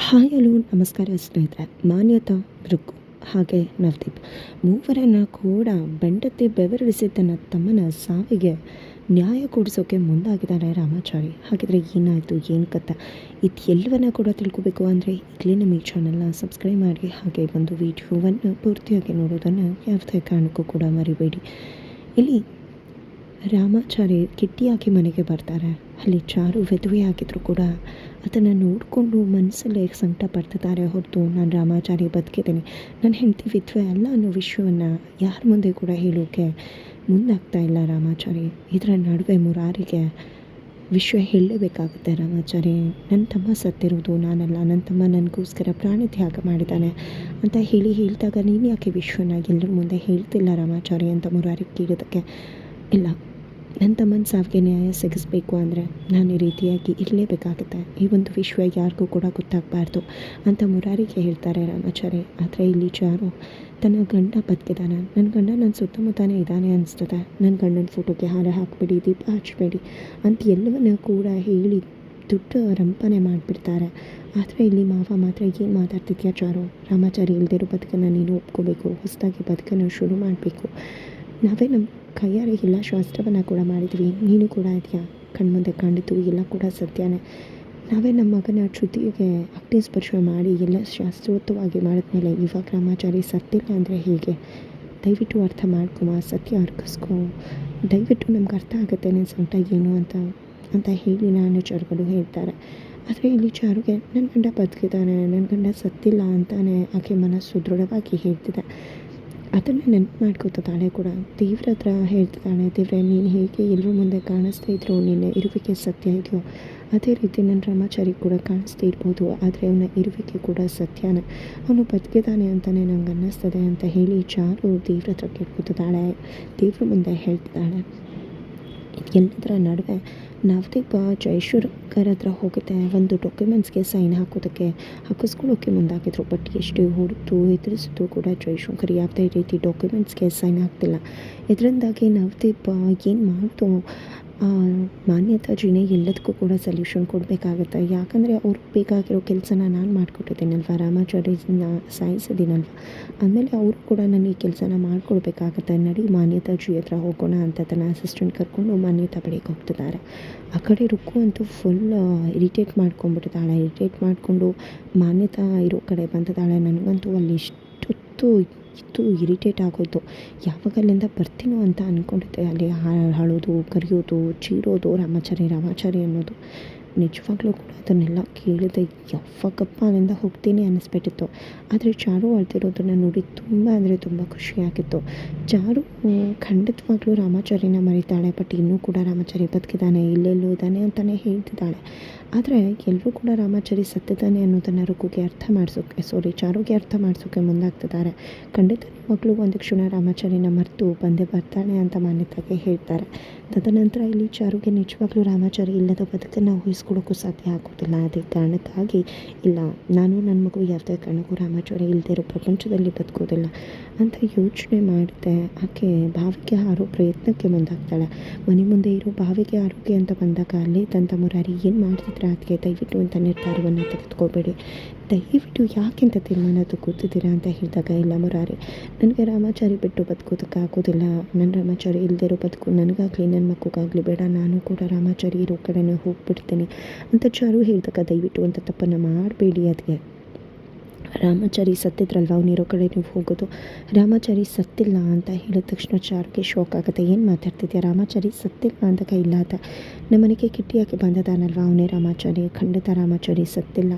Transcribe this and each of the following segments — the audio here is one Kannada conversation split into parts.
ಹಾಯ್ ಹಲೋ ನಮಸ್ಕಾರ ಸ್ನೇಹಿತರೆ. ಮಾನ್ಯತಾ, ಭೃಗು ಹಾಗೆ ನವದೀಪ್ ಮೂವರನ್ನು ಕೂಡ ಬೆಂಡತಿ ಬೆವರಿಳಿಸಿ ತನ್ನ ತಮ್ಮನ ಸಾವಿಗೆ ನ್ಯಾಯ ಕೊಡಿಸೋಕೆ ಮುಂದಾಗಿದ್ದಾರೆ ರಾಮಾಚಾರಿ. ಹಾಗಿದ್ರೆ ಏನಾಯಿತು, ಏನು ಕಥೆ, ಎಲ್ಲವನ್ನ ಕೂಡ ತಿಳ್ಕೊಬೇಕು ಅಂದರೆ ಈಗಲೇ ನಮ್ಮ ಈ ಚಾನಲ್ನ ಸಬ್ಸ್ಕ್ರೈಬ್ ಮಾಡಿ, ಹಾಗೆ ಒಂದು ವಿಡಿಯೋವನ್ನು ಪೂರ್ತಿಯಾಗಿ ನೋಡೋದನ್ನು ಯಾವುದೇ ಕಾರಣಕ್ಕೂ ಕೂಡ ಮರಿಬೇಡಿ. ಇಲ್ಲಿ ರಾಮಾಚಾರಿ ಕಿಟ್ಟಿಯಾಗಿ ಮನೆಗೆ ಬರ್ತಾರೆ. ಅಲ್ಲಿ ಚಾರು ವಿಧವೆ ಆಗಿದ್ರು ಕೂಡ ಅದನ್ನು ನೋಡಿಕೊಂಡು ಮನಸ್ಸಲ್ಲೇ ಸಂಕಟ ಪಡ್ತಿದ್ದಾರೆ ಹೊರತು ನಾನು ರಾಮಾಚಾರಿ ಬದುಕಿದ್ದೀನಿ, ನನ್ನ ಹೆಂಡತಿ ವಿಧವೆ ಅಲ್ಲ ಅನ್ನೋ ವಿಷಯವನ್ನು ಯಾರ ಮುಂದೆ ಕೂಡ ಹೇಳೋಕ್ಕೆ ಮುಂದಾಗ್ತಾ ಇಲ್ಲ ರಾಮಾಚಾರಿ. ಇದರ ನಡುವೆ ಮುರಾರಿಗೆ ವಿಷಯ ಹೇಳಲೇಬೇಕಾಗುತ್ತೆ. ರಾಮಾಚಾರಿ, ನನ್ನ ತಮ್ಮ ಸತ್ತಿರೋದು ನಾನಲ್ಲ, ನನ್ನ ತಮ್ಮ ನನಗೋಸ್ಕರ ಪ್ರಾಣ ತ್ಯಾಗ ಮಾಡಿದ್ದಾನೆ ಅಂತ ಹೇಳಿದಾಗ ನೀನು ಯಾಕೆ ವಿಷಯನ ಎಲ್ಲರ ಮುಂದೆ ಹೇಳ್ತಿಲ್ಲ ರಾಮಾಚಾರಿ ಅಂತ ಮುರಾರಿಗೆ ಕೇಳೋದಕ್ಕೆ, ಇಲ್ಲ ನನ್ನ ತಮ್ಮನ ಸಾವಿಗೆ ನ್ಯಾಯ ಸಿಗಿಸ್ಬೇಕು ಅಂದರೆ ನಾನು ಈ ರೀತಿಯಾಗಿ ಇರಲೇಬೇಕಾಗುತ್ತೆ, ಈ ಒಂದು ವಿಷಯ ಯಾರಿಗೂ ಕೂಡ ಗೊತ್ತಾಗಬಾರ್ದು ಅಂತ ಮುರಾರಿಗೆ ಹೇಳ್ತಾರೆ ರಾಮಾಚಾರಿ. ಆದರೆ ಇಲ್ಲಿ ಚಾರು ತನ್ನ ಗಂಡ ಬದುಕಿದ್ದಾನೆ, ನನ್ನ ಗಂಡ ನನ್ನ ಸುತ್ತಮುತ್ತನೇ ಇದ್ದಾನೆ ಅನಿಸ್ತದೆ, ನನ್ನ ಗಂಡನ ಫೋಟೋಗೆ ಹಾರ ಹಾಕಬೇಡಿ, ದೀಪ ಹಚ್ಚಬೇಡಿ ಅಂತ ಎಲ್ಲವನ್ನ ಕೂಡ ಹೇಳಿ ದೊಡ್ಡ ರಂಪನೆ ಮಾಡಿಬಿಡ್ತಾರೆ. ಆದರೆ ಇಲ್ಲಿ ಮಾವ ಮಾತ್ರ ಏನು ಮಾತಾಡ್ತಿದ್ಯಾ ಚಾರು, ರಾಮಾಚಾರಿ ಇಲ್ದಿರೋ ಬದುಕನ್ನು ನೀನು ಒಪ್ಕೋಬೇಕು, ಹೊಸದಾಗಿ ಬದುಕನ್ನು ಶುರು ಮಾಡಬೇಕು, ನಾವೇ ನಮ್ಮ ಕೈಯಾರೆ ಎಲ್ಲ ಶಾಸ್ತ್ರವನ್ನು ಕೂಡ ಮಾಡಿದ್ವಿ, ನೀನು ಕೂಡ ಇದೆಯಾ ಕಣ್ಮುಂದೆ ಕಂಡಿತು, ಎಲ್ಲ ಕೂಡ ಸತ್ಯನೇ, ನಾವೇ ನಮ್ಮ ಮಗನ ಶ್ರುತಿಗೆ ಅಗ್ನಿ ಸ್ಪರ್ಶ ಮಾಡಿ ಎಲ್ಲ ಶಾಸ್ತ್ರೋಕ್ತವಾಗಿ ಮಾಡಿದ್ಮೇಲೆ ಇವಾಗ ರಾಮಾಚಾರಿ ಸತ್ತಿಲ್ಲ ಅಂದರೆ ಹೇಗೆ, ದಯವಿಟ್ಟು ಅರ್ಥ ಮಾಡ್ಕೊಮ, ಸತ್ಯ ಅರ್ಕಿಸ್ಕೊ, ದಯವಿಟ್ಟು ನಮ್ಗೆ ಅರ್ಥ ಆಗುತ್ತೆ ನಿನ್ನ ಸಂಕಟ ಏನು ಅಂತ ಹೇಳಿ ನಾನು ಚಾರುಗಳು ಹೇಳ್ತಾರೆ. ಆದರೆ ಇಲ್ಲಿ ಚಾರುಗೆ ನನ್ನ ಗಂಡ ಬದುಕಿದ್ದಾನೆ, ನನ್ನ ಗಂಡ ಸತ್ತಿಲ್ಲ ಅಂತಾನೆ ಆಕೆ ಮನಸ್ಸು ದೃಢವಾಗಿ ಹೇಳ್ತಿದೆ. ಅದನ್ನು ನೆನಪು ಮಾಡ್ಕೋತಾಳೆ ಕೂಡ. ದೇವ್ರ ಹತ್ರ ಹೇಳ್ತಿದ್ದಾಳೆ, ದೇವ್ರೆ ನೀನು ಹೇಗೆ ಎಲ್ಲರ ಮುಂದೆ ಕಾಣಿಸ್ತಾ ಇದ್ರು ನಿನ್ನ ಇರುವಿಕೆ ಸತ್ಯ ಇದೆಯೋ ಅದೇ ರೀತಿ ನನ್ನ ರಾಮಾಚಾರಿ ಕೂಡ ಕಾಣಿಸ್ತಾ ಇರ್ಬೋದು, ಆದರೆ ಅವನ ಇರುವಿಕೆ ಕೂಡ ಸತ್ಯನೇ, ಅವನು ಬದುಕಿದ್ದಾನೆ ಅಂತಲೇ ನಂಗೆ ಅನ್ನಿಸ್ತದೆ ಅಂತ ಹೇಳಿ ಚಾರು ದೇವ್ರ ಹತ್ರ ಕೇಳ್ಕೊತಿದ್ದಾಳೆ, ದೇವ್ರ ಮುಂದೆ ಹೇಳ್ತಿದ್ದಾಳೆ. ಎಲ್ಲದರ ನಡುವೆ ನವದೀಪ ಜಯಶಂಕರ್ ಹತ್ರ ಹೋಗುತ್ತೆ, ಒಂದು ಡಾಕ್ಯುಮೆಂಟ್ಸ್ಗೆ ಸೈನ್ ಹಾಕಿಸ್ಕೊಳ್ಳೋಕ್ಕೆ ಮುಂದಾಗಿದ್ರು. ಬಟ್ ಎಷ್ಟು ಹುಡುಕ್ತು ಎದುರಿಸಿದ್ರು ಕೂಡ ಜಯಶಂಕರ್ ಯಾವುದೇ ರೀತಿ ಡಾಕ್ಯುಮೆಂಟ್ಸ್ಗೆ ಸೈನ್ ಹಾಕ್ತಿಲ್ಲ. ಇದರಿಂದಾಗಿ ನವದೀಪ ಏನು ಮಾಡ್ತು, ಮಾನ್ಯತಾಜಿನೇ ಎಲ್ಲದಕ್ಕೂ ಕೂಡ ಸೊಲ್ಯೂಷನ್ ಕೊಡಬೇಕಾಗತ್ತೆ. ಯಾಕಂದರೆ ಅವ್ರಿಗೆ ಬೇಕಾಗಿರೋ ಕೆಲಸನ ನಾನು ಮಾಡಿಕೊಟ್ಟಿದ್ದೀನಲ್ವ, ರಾಮಾಚಾರ್ಯನ ಸಾಯಿಸಿದ್ದೀನಲ್ವ, ಆಮೇಲೆ ಅವರು ಕೂಡ ನಾನು ಈ ಕೆಲಸನ ಮಾಡಿಕೊಡ್ಬೇಕಾಗತ್ತೆ, ನಡಿ ಮಾನ್ಯತಾಜಿ ಹತ್ರ ಹೋಗೋಣ ಅಂತ ತನ್ನ ಅಸಿಸ್ಟೆಂಟ್ ಕರ್ಕೊಂಡು ಮಾನ್ಯತಾ ಬಳಿಗೆ ಹೋಗ್ತಿದ್ದಾರೆ. ಆ ಕಡೆ ರುಕ್ಕು ಅಂತೂ ಫುಲ್ ಇರಿಟೇಟ್ ಮಾಡ್ಕೊಂಡ್ಬಿಟ್ಟಿದ್ದಾಳೆ. ಇರಿಟೇಟ್ ಮಾಡಿಕೊಂಡು ಮಾನ್ಯತಾ ಇರೋ ಕಡೆ ಬಂದಿದ್ದಾಳೆ. ನನಗಂತೂ ಅಲ್ಲಿ ಇಷ್ಟೊತ್ತು ಇರಿಟೇಟ್ ಆಗೋಯ್ತು, ಯಾವಾಗ ಅಲ್ಲಿಂದ ಬರ್ತೀನೋ ಅಂತ ಅಂದ್ಕೊಂಡಿದ್ದೆ. ಅಲ್ಲಿ ಹಾಳೋದು, ಕರೆಯೋದು, ಚೀರೋದು, ರಾಮಾಚಾರಿ ಅನ್ನೋದು, ನಿಜವಾಗ್ಲೂ ಕೂಡ ಅದನ್ನೆಲ್ಲ ಕೇಳಿದೆ ಯಾವಾಗಪ್ಪ ಅಲ್ಲಿಂದ ಹೋಗ್ತೀನಿ ಅನ್ನಿಸ್ಬಿಟ್ಟಿತ್ತು. ಆದರೆ ಚಾರು ಅಳ್ತಿರೋದನ್ನು ನೋಡಿ ತುಂಬ ಅಂದರೆ ತುಂಬ ಖುಷಿಯಾಗಿತ್ತು. ಚಾರು ಖಂಡಿತವಾಗ್ಲೂ ರಾಮಾಚಾರಿನ ಮರಿತಾಳೆ, ಬಟ್ ಇನ್ನೂ ಕೂಡ ರಾಮಾಚಾರಿ ಬದುಕಿದ್ದಾನೆ, ಎಲ್ಲೆಲ್ಲೂ ಇದ್ದಾನೆ ಅಂತಲೇ ಹೇಳ್ತಿದ್ದಾಳೆ. ಆದರೆ ಎಲ್ಲರೂ ಕೂಡ ರಾಮಾಚಾರಿ ಸತ್ತಿದ್ದಾನೆ ಅನ್ನೋದನ್ನು ಚಾರುಗೆ ಅರ್ಥ ಮಾಡಿಸೋಕೆ ಮುಂದಾಗ್ತಿದ್ದಾರೆ. ಖಂಡಿತ ಮಕ್ಕಳು ಒಂದು ಕ್ಷಣ ರಾಮಾಚಾರಿನ ಮರೆತು ಬಂದೇ ಬರ್ತಾನೆ ಅಂತ ಮಾನ್ಯತೆಗೆ ಹೇಳ್ತಾರೆ. ತದನಂತರ ಇಲ್ಲಿ ಚಾರುಗೆ ನಿಜವಾಗ್ಲೂ ರಾಮಾಚಾರಿ ಇಲ್ಲದ ಬದುಕನ್ನು ಊಹಿಸ್ಕೊಡೋಕ್ಕೂ ಸಾಧ್ಯ ಆಗೋದಿಲ್ಲ. ಅದೇ ಕಾರಣಕ್ಕಾಗಿ ಇಲ್ಲ, ನಾನು ನನ್ನ ಮಗು ಯಾವುದೇ ಕಾರಣಕ್ಕೂ ರಾಮಾಚಾರಿ ಇಲ್ಲದಿರೋ ಪ್ರಪಂಚದಲ್ಲಿ ಬದುಕೋದಿಲ್ಲ ಅಂತ ಯೋಚನೆ ಮಾಡಿದೆ. ಆಕೆ ಬಾವಿಗೆ ಹಾರೋ ಪ್ರಯತ್ನಕ್ಕೆ ಮುಂದಾಗ್ತಾಳೆ. ಮನೆ ಮುಂದೆ ಇರೋ ಬಾವಿಗೆ ಆರೋಗ್ಯ ಅಂತ ಬಂದಾಗ ಅಲ್ಲಿ ತಂತ ಮುರಾರಿ ಏನು ಮಾಡ್ತಿದ್ರೆ ಅದಕ್ಕೆ ದಯವಿಟ್ಟು ಅಂತ ನಿರ್ಧಾರವನ್ನು ತೆಗೆದುಕೋಬೇಡಿ, ದಯವಿಟ್ಟು ಯಾಕೆಂತ ತೀರ್ಮಾನ ತಗೋತಿದ್ದೀರಾ ಅಂತ ಹೇಳಿದಾಗ, ಇಲ್ಲ ಮುರಾರಿ, ನನಗೆ ರಾಮಾಚಾರಿ ಬಿಟ್ಟು ಬದುಕೋದಕ್ಕೆ ಆಗೋದಿಲ್ಲ, ನನ್ನ ರಾಮಾಚಾರಿ ಇಲ್ಲದಿರೋ ಬದುಕು ನನಗಾಗಲಿ ನನ್ನ ಮಕ್ಕಳಿಗಾಗಲಿ ಬೇಡ, ನಾನು ಕೂಡ ರಾಮಾಚಾರಿ ಇರೋ ಕಡೆನೇ ಹೋಗ್ಬಿಡ್ತೀನಿ ಅಂತ ಚಾರು ಹೇಳಿದಾಗ, ದಯವಿಟ್ಟು ಅಂತ ತಪ್ಪನ್ನು ಮಾಡಬೇಡಿ, ಅದಕ್ಕೆ ರಾಮಾಚಾರಿ ಸತ್ತಿದ್ರಲ್ವ, ಅವನಿರೋ ಕಡೆ ನೀವು ಹೋಗೋದು, ರಾಮಾಚಾರಿ ಸತ್ತಿಲ್ಲ ಅಂತ ಹೇಳಿದ ತಕ್ಷಣ ಚಾರುಗೆ ಶಾಕ್ ಆಗುತ್ತೆ. ಏನು ಮಾತಾಡ್ತಿದ್ಯಾ, ರಾಮಾಚಾರಿ ಸತ್ತಿಲ್ಲ ಅಂದಾಗ, ಇಲ್ಲ ಅಂತ ನಮ್ಮನೆಗೆ ಕಿಟ್ಟಿಯಾಗಿ ಬಂದದಾನಲ್ವ ಅವನೇ ರಾಮಾಚಾರಿ, ಖಂಡಿತ ರಾಮಾಚಾರಿ ಸತ್ತಿಲ್ಲ,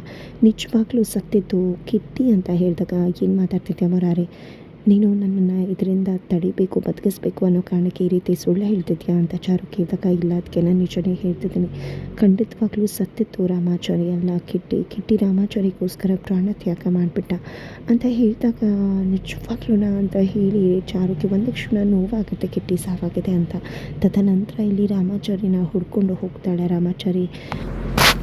ನಿಜವಾಗ್ಲೂ ಸತ್ತಿದ್ದು ಕಿಟ್ಟಿ ಅಂತ ಹೇಳಿದಾಗ, ಏನು ಮಾತಾಡ್ತಿದ್ಯಾ ಮುರಾರಿ, ನೀನು ನನ್ನನ್ನು ಇದರಿಂದ ತಡಿಬೇಕು, ಬದುಕಿಸ್ಬೇಕು ಅನ್ನೋ ಕಾರಣಕ್ಕೆ ಈ ರೀತಿ ಸುಳ್ಳು ಹೇಳ್ತಿದ್ಯಾ ಅಂತ ಚಾರು ಕೇಳಿದಾಗ, ಇಲ್ಲ ಅದಕ್ಕೆ ನಾನು ನಿಜನೇ ಹೇಳ್ತಿದ್ದೀನಿ, ಖಂಡಿತವಾಗ್ಲೂ ಸತ್ತಿತ್ತು ರಾಮಾಚಾರಿ ಅಲ್ಲ ಕಿಟ್ಟಿ ರಾಮಾಚಾರಿಗೋಸ್ಕರ ಪ್ರಾಣ ತ್ಯಾಗ ಮಾಡಿಬಿಟ್ಟ ಅಂತ ಹೇಳಿದಾಗ, ನಿಜವಾಗ್ಲೂ ಅಂತ ಹೇಳಿ ಚಾರುಗೆ ಒಂದು ಕ್ಷಣ ನೋವಾಗುತ್ತೆ ಕಿಟ್ಟಿ ಸಾವಾಗಿದೆ ಅಂತ. ತದನಂತರ ಇಲ್ಲಿ ರಾಮಾಚಾರಿನ ಹುಡ್ಕೊಂಡು ಹೋಗ್ತಾಳೆ. ರಾಮಾಚಾರಿ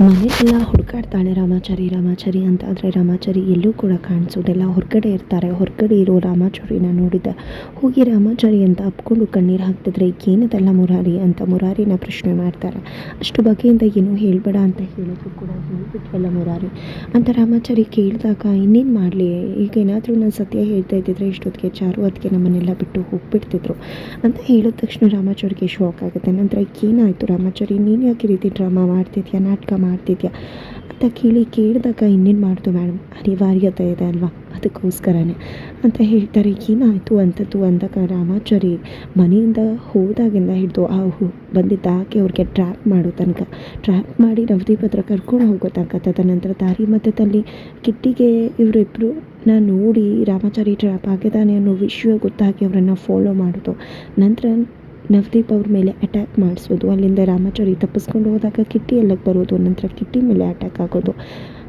ಮನೆಯೆಲ್ಲ ಹುಡುಕಾಡ್ತಾಳೆ ರಾಮಾಚಾರಿ ಅಂತ. ಆದರೆ ರಾಮಾಚಾರಿ ಎಲ್ಲೂ ಕೂಡ ಕಾಣಿಸೋದಿಲ್ಲ. ಹೊರಗಡೆ ಇರ್ತಾರೆ. ಹೊರಗಡೆ ಇರೋ ರಾಮಾಚಾರಿನ ನೋಡಿದ್ದೆ. ಹೋಗಿ ರಾಮಾಚಾರಿ ಅಂತ ಅಪ್ಕೊಂಡು ಕಣ್ಣೀರು ಹಾಕ್ತಿದ್ರೆ ಏನದೆಲ್ಲ ಮುರಾರಿ ಅಂತ ಮುರಾರಿನ ಪ್ರಶ್ನೆ ಮಾಡ್ತಾರೆ. ಅಷ್ಟು ಬಗೆಯಿಂದ ಏನೂ ಹೇಳಬೇಡ ಅಂತ ಹೇಳಿದ್ರು ಕೂಡ ಹೇಳ್ಬಿಟ್ವಲ್ಲ ಮುರಾರಿ ಅಂತ ರಾಮಾಚಾರಿ ಕೇಳಿದಾಗ ಇನ್ನೇನು ಮಾಡಲಿ, ಈಗ ಏನಾದರೂ ನಾನು ಸತ್ಯ ಹೇಳ್ತಾ ಇದ್ದಿದ್ರೆ ಇಷ್ಟೊತ್ತಿಗೆ ಚಾರು ಅದಕ್ಕೆ ನಮ್ಮನ್ನೆಲ್ಲ ಬಿಟ್ಟು ಹೋಗ್ಬಿಡ್ತಿದ್ರು ಅಂತ ಹೇಳಿದ ತಕ್ಷಣ ರಾಮಾಚಾರಿಗೆ ಶಾಕ್ ಆಗುತ್ತೆ. ನಂತರ ಏನಾಯಿತು ರಾಮಾಚಾರಿ, ನೀನು ಯಾಕೆ ಈ ರೀತಿ ಡ್ರಾಮಾ ಮಾಡ್ತಿದ್ಯಾ, ನಾಟಕ ಮಾಡ್ತಿದ್ಯಾ ಅಂತ ಕೇಳಿದಾಗ ಇನ್ನೇನು ಮಾಡ್ತು ಮೇಡಮ್, ಅನಿವಾರ್ಯತೆ ಇದೆ ಅಲ್ವಾ, ಅದಕ್ಕೋಸ್ಕರನೇ ಅಂತ ಹೇಳ್ತಾರೆ. ಏನಾಯಿತು ಅಂಥದ್ದು ಅಂದಾಗ ರಾಮಾಚಾರಿ ಮನೆಯಿಂದ ಹೋದಾಗಿಂದ ಹಿಡಿದು ಬಂದಿದ್ದ ಆಕೆ ಅವ್ರಿಗೆ ಟ್ರ್ಯಾಪ್ ಮಾಡಿ ನವದೀಪ್ ಹತ್ರ ಕರ್ಕೊಂಡು ಹೋಗೋ ತನಕ, ತದನಂತರ ದಾರಿ ಮಧ್ಯದಲ್ಲಿ ಕಿಟ್ಟಿಗೆ ಇವರಿಬ್ಬರು ನೋಡಿ ರಾಮಾಚಾರಿ ಟ್ರ್ಯಾಪ್ ಆಗಿದ್ದಾನೆ ಅನ್ನೋ ವಿಷಯ ಗೊತ್ತಾಗಿ ಅವರನ್ನು ಫಾಲೋ ಮಾಡೋದು. ನಂತರ ನವದೀಪ್ ಅವ್ರ ಮೇಲೆ ಅಟ್ಯಾಕ್ ಮಾಡಿಸೋದು, ಅಲ್ಲಿಂದ ರಾಮಾಚಾರಿ ತಪ್ಪಿಸ್ಕೊಂಡು ಹೋದಾಗ ಕಿಟ್ಟಿ ಎಲ್ಲಕ್ಕೆ ಬರೋದು, ನಂತರ ಕಿಟ್ಟಿ ಮೇಲೆ ಅಟ್ಯಾಕ್ ಆಗೋದು,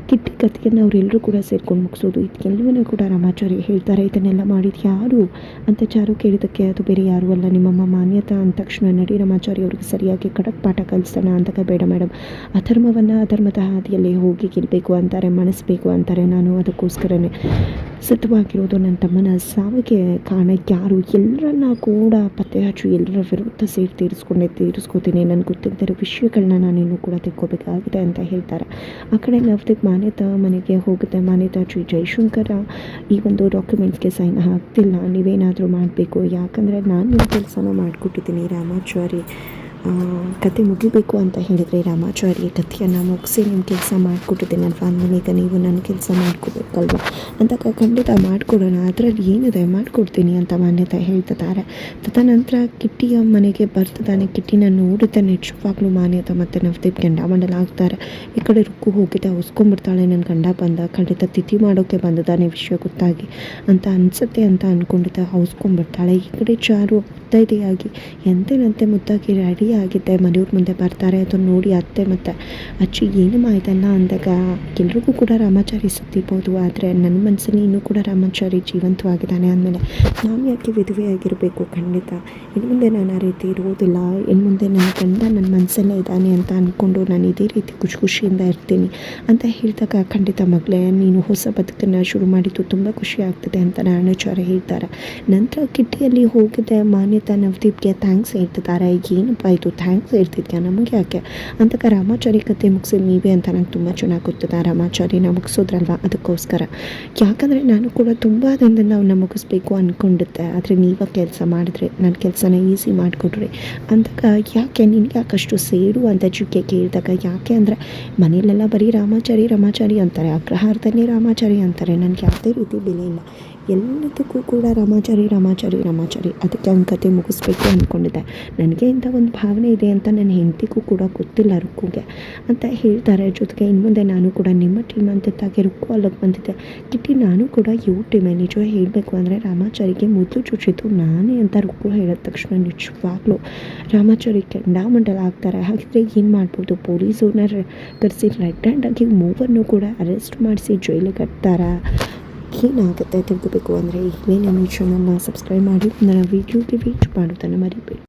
ಕಿಟ್ಟಿ ಕಥೆಯನ್ನು ಅವರೆಲ್ಲರೂ ಕೂಡ ಸೇರ್ಕೊಂಡು ಮುಗಿಸೋದು. ಇದಕ್ಕೆಲ್ಲವನ್ನೂ ಕೂಡ ರಾಮಾಚಾರಿ ಹೇಳ್ತಾರೆ. ಇದನ್ನೆಲ್ಲ ಮಾಡಿದ್ದು ಯಾರು ಅಂತ ಚಾರು ಕೇಳಿದ್ದಕ್ಕೆ ಅದು ಬೇರೆ ಯಾರೂ ಅಲ್ಲ, ನಿಮ್ಮಮ್ಮ ಮಾನ್ಯತಾ ಅಂದ ತಕ್ಷಣ ನಡಿ ರಾಮಾಚಾರಿ ಅವ್ರಿಗೆ ಸರಿಯಾಗಿ ಖಡಕ್ ಪಾಠ ಕಲಿಸೋಣ ಅಂದಾಗ, ಬೇಡ ಮೇಡಮ್, ಅಧರ್ಮವನ್ನು ಅಧರ್ಮದ ಹಾದಿಯಲ್ಲಿ ಹೋಗಿ ಗೆಲ್ಲಬೇಕು ಅಂತಾರೆ, ಮಣಿಸ್ಬೇಕು ಅಂತಾರೆ. ನಾನು ಅದಕ್ಕೋಸ್ಕರನೇ ಸಿದ್ಧವಾಗಿರೋದು. ನನ್ನ ತಮ್ಮನ ಸಾವಿಗೆ ಕಾರಣ ಯಾರು, ಎಲ್ಲರನ್ನ ಕೂಡ ಪತ್ತೆ ಹಚ್ಚು, ಎಲ್ಲರ ವಿರುದ್ಧ ತೀರಿಸ್ಕೋತೀನಿ. ನನಗೆ ಗೊತ್ತಿದ್ದಿರೋ ವಿಷಯಗಳನ್ನ ನಾನಿನ್ನೂ ಕೂಡ ತಿಳ್ಕೊಬೇಕಾಗಿದೆ ಅಂತ ಹೇಳ್ತಾರೆ. ಆ ಕಡೆ ನವದೀಪ್ ಮಾನ್ಯತಾ ಮನೆಗೆ ಹೋಗುತ್ತೆ. ಮಾನ್ಯತಾ ಜೈಶಂಕರ ಈ ಒಂದು ಡಾಕ್ಯುಮೆಂಟ್ಸ್ಗೆ ಸೈನ್ ಹಾಕ್ತಿಲ್ಲ, ನೀವೇನಾದರೂ ಮಾಡಬೇಕು, ಯಾಕಂದರೆ ನಾನು ನಿಮ್ಮ ಕೆಲಸನ ಮಾಡಿಕೊಟ್ಟಿದ್ದೀನಿ ರಾಮಾಚಾರಿ, ಕತೆ ಮುಗಿಬೇಕು ಅಂತ ಹೇಳಿದರೆ ರಾಮಾಚಾರಿ ಕಥೆಯನ್ನು ಮುಗಿಸಿ ನಿಮ್ಮ ಕೆಲಸ ಮಾಡಿಕೊಟ್ಟಿದ್ದೀನಲ್ವ, ಅಂದಮೇಲೆ ಈಗ ನೀವು ನನ್ನ ಕೆಲಸ ಮಾಡಿಕೊಡ್ಬೇಕಲ್ವ ಅಂದಾಗ ಖಂಡಿತ ಮಾಡಿಕೊಡೋಣ, ಅದರಲ್ಲಿ ಏನಿದೆ ಮಾಡಿಕೊಡ್ತೀನಿ ಅಂತ ಮಾನ್ಯತೆ ಹೇಳ್ತಿದ್ದಾರೆ. ತದನಂತರ ಕಿಟ್ಟಿಯ ಮನೆಗೆ ಬರ್ತಿದ್ದಾನೆ. ಕಿಟ್ಟಿನ ನೋಡಿದ್ದೆ ನಿಜವಾಗ್ಲೂ ಮಾನ್ಯತೆ ಮತ್ತು ನವದೀಪ್ ಗಂಡಮಂಡಲ ಆಗ್ತಾರೆ. ಈ ಕಡೆ ರುಕ್ಕು ಹೋಗಿದ್ದೆ, ಹೊಸ್ಕೊಂಡ್ಬಿಡ್ತಾಳೆ, ನನ್ನ ಗಂಡ ಬಂದ, ಖಂಡಿತ ತಿಥಿ ಮಾಡೋಕ್ಕೆ ಬಂದಿದ್ದಾನೆ ವಿಷಯ ಗೊತ್ತಾಗಿ ಅಂತ ಅನಿಸುತ್ತೆ ಅಂತ ಅಂದ್ಕೊಂಡಿದ್ದೆ, ಹೊಸ್ಕೊಂಡ್ಬಿಡ್ತಾಳೆ. ಈ ಕಡೆ ಚಾರು ಮುತ್ತೈದೆಯಾಗಿ ಎಂತೆನಂತೆ ಮುದ್ದಾಗಿ ರೆಡಿ ಆಗಿದ್ದೆ ಮನೆಯವ್ರ ಮುಂದೆ ಬರ್ತಾರೆ. ಅದನ್ನು ನೋಡಿ ಅತ್ತೆ ಮತ್ತು ಅಚ್ಚಿ ಏನು ಮಾಯ್ತಲ್ಲ ಅಂದಾಗ ಎಲ್ರಿಗೂ ಕೂಡ ರಾಮಾಚಾರಿ ಸತ್ತಿರ್ಬೋದು, ಆದರೆ ನನ್ನ ಮನಸ್ಸಲ್ಲಿ ಇನ್ನೂ ಕೂಡ ರಾಮಾಚಾರಿ ಜೀವಂತವಾಗಿದ್ದಾನೆ ಅಂದಮೇಲೆ ನಾನು ಯಾಕೆ ವಿಧವೆಯಾಗಿರಬೇಕು, ಖಂಡಿತ ಇನ್ನು ಮುಂದೆ ನಾನು ಆ ರೀತಿ ಇರೋದಿಲ್ಲ, ಇನ್ನು ಮುಂದೆ ನನ್ನ ಗಂಡ ನನ್ನ ಮನಸ್ಸಲ್ಲೇ ಇದ್ದಾನೆ ಅಂತ ಅಂದ್ಕೊಂಡು ನಾನು ಇದೇ ರೀತಿ ಖುಷಿಯಿಂದ ಇರ್ತೀನಿ ಅಂತ ಹೇಳಿದಾಗ, ಖಂಡಿತ ಮಗಳೇ ನೀನು ಹೊಸ ಬದುಕನ್ನು ಶುರು ಮಾಡಿದ್ದು ತುಂಬ ಖುಷಿ ಆಗ್ತಿದೆ ಅಂತ ರಾಮಾಚಾರಿ ಹೇಳ್ತಾರೆ. ನಂತರ ಕಿಟ್ಟಿಯಲ್ಲಿ ಹೋಗಿದೆ ಮಾನ್ಯತಾ ನವದೀಪ್ಗೆ ಥ್ಯಾಂಕ್ಸ್ ಹೇಳ್ತಿದ್ದಾರೆ. ಏನಪ್ಪ ಇದು ಥ್ಯಾಂಕ್ಸ್ ಹೇಳ್ತಿದ್ಯಾ ನಮಗೆ ಯಾಕೆ ಅಂತಕ ರಾಮಾಚಾರಿ ಕತೆ ಮುಗಿಸಿ ನೀವೇ ಅಂತ ನಂಗೆ ತುಂಬ ಚೆನ್ನಾಗಿ ಗೊತ್ತಿದೆ, ರಾಮಾಚಾರಿನ ಮುಗಿಸೋದ್ರಲ್ವ ಅದಕ್ಕೋಸ್ಕರ, ಯಾಕಂದರೆ ನಾನು ಕೂಡ ತುಂಬ ದಿನದಿಂದ ಅವನ್ನ ಮುಗಿಸ್ಬೇಕು ಅಂದ್ಕೊಂಡಿದ್ದೆ, ಆದರೆ ನೀವೇ ಕೆಲಸ ಮಾಡಿದ್ರೆ ನನ್ನ ಕೆಲಸನ ಈಸಿ ಮಾಡಿಕೊಡ್ರಿ ಅಂದಾಗ, ಯಾಕೆ ನಿನಗೆ ಯಾಕಷ್ಟು ಸೇಡು ಅಂತ ಚುಕ್ಕೆ ಕೇಳಿದಾಗ, ಯಾಕೆ ಅಂದರೆ ಮನೇಲೆಲ್ಲ ಬರೀ ರಾಮಾಚಾರಿ ಅಂತಾರೆ, ಅಗ್ರಹಾರದಲ್ಲಿ ರಾಮಾಚಾರಿ ಅಂತಾರೆ, ನನಗೆ ಯಾವುದೇ ರೀತಿ ಬೆಲೆ ಇಲ್ಲ, ಎಲ್ಲದಕ್ಕೂ ಕೂಡ ರಾಮಾಚಾರಿ ಅದಕ್ಕೆ ಅವ್ನ ಕತೆ ಮುಗಿಸ್ಬೇಕು ಅಂದ್ಕೊಂಡಿದ್ದೆ. ನನಗೆ ಇಂಥ ಒಂದು ಭಾವನೆ ಇದೆ ಅಂತ ನನ್ನ ಹೆಂಡತಿಗೂ ಕೂಡ ಗೊತ್ತಿಲ್ಲ ರುಕ್ಕುಗೆ ಅಂತ ಹೇಳ್ತಾರೆ. ಜೊತೆಗೆ ಇನ್ನು ಮುಂದೆ ನಾನು ಕೂಡ ನಿಮ್ಮ ಟೀಮ್ ಅಂತಿದ್ದಾಗೆ ರುಕ್ಕು ಅಲ್ಲಿಗೆ ಬಂದಿದ್ದೆ. ಕಿಟ್ಟಿ ನಾನು ಕೂಡ ಇವ್ರ ಟೀಮೇ. ನಿಜ ಹೇಳಬೇಕು ಅಂದರೆ ರಾಮಾಚಾರಿಗೆ ಮೊದಲು ಚುಚ್ಚಿತು ನಾನೇ ಅಂತ ರುಕ್ಕು ಹೇಳಿದ ತಕ್ಷಣ ನಿಜವಾಗ್ಲೂ ರಾಮಾಚಾರಿ ಕೆಂಡಾಮಂಡಲ ಆಗ್ತಾರೆ. ಹಾಗಿದ್ರೆ ಏನು ಮಾಡ್ಬೋದು, ಪೊಲೀಸವ್ರನ್ನ ಕರೆಸಿ ರೆಡ್ ಹ್ಯಾಂಡಾಗಿ ಮೂವರನ್ನು ಕೂಡ ಅರೆಸ್ಟ್ ಮಾಡಿಸಿ ಜೈಲಿಗೆ ಕಟ್ತಾರಾ, ಏನಾಗುತ್ತೆ ತಿಳ್ಕೋಬೇಕು ಅಂದರೆ ಈಗಲೇ ನಮ್ಮ ಚಾನಲ್ನ ಸಬ್ಸ್ಕ್ರೈಬ್ ಮಾಡಿ ನನ್ನ ವೀಡಿಯೋಗೆ ವೇಟ್ ಮಾಡೋದನ್ನು ಮರಿಬೇಡಿ.